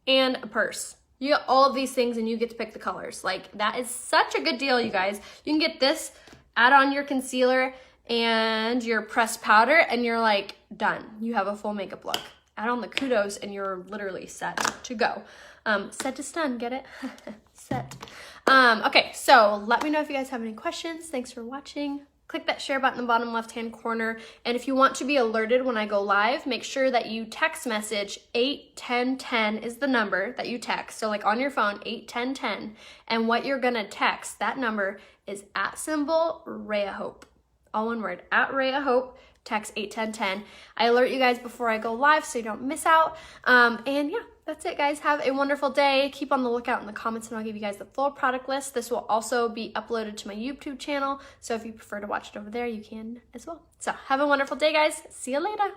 and a purse. You get all of these things and you get to pick the colors. Like, that is such a good deal, you guys. You can get this, add on your concealer and your pressed powder, and you're like done. You have a full makeup look. Add on the Kudos and you're literally set to go. Set to stun, get it? Set. Okay, so let me know if you guys have any questions. Thanks for watching. Click that share button in the bottom left-hand corner. And if you want to be alerted when I go live, make sure that you text message 81010 is the number that you text. So like on your phone, 81010. And what you're gonna text, that number is @Raya Hope. All one word, @Raya Hope. Text 81010. I alert you guys before I go live so you don't miss out. And yeah, that's it, guys. Have a wonderful day. Keep on the lookout in the comments and I'll give you guys the full product list. This will also be uploaded to my YouTube channel, so if you prefer to watch it over there, you can as well. So have a wonderful day, guys. See you later.